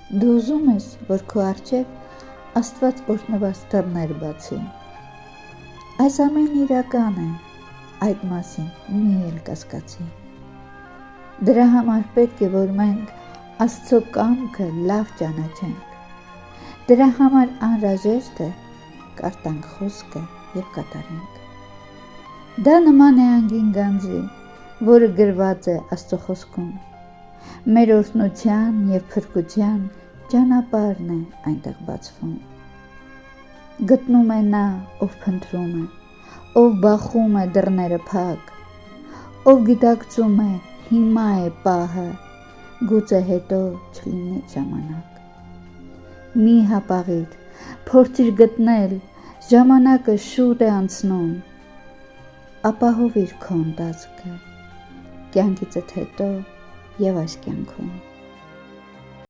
Դու ուզում ես, որ քո առջև Աստված օրհնված դռներ բացի։ Այս ամենը իրական է, այդ մասին մի էլ կասկածի։ Դրա համար պետք է, որ մենք Աստծո կամքը լավ ճանաչենք։ Դրա համար անհրաժեշտ է կարդանք խոսքը և կատարենք։ Դա նման է անգին գանձի, որը գրված է Աստծո խոսքում։ Մեր օրհնության և փրկության ճանապարհն է այնտեղ բացվում։ Գտնում է նա, ով փնտրում է, ով բախում է դռները փակ, ով գիտակցում է հիմա է պահը, գուցե հետո չլինի ժամանակ։ Մի հապաղիր, փորձիր գտնել, ժամանակը շուտ է անցնում, ապահովիր քո ընթացքը, կյանքիցդ հետո և այս կյանքում։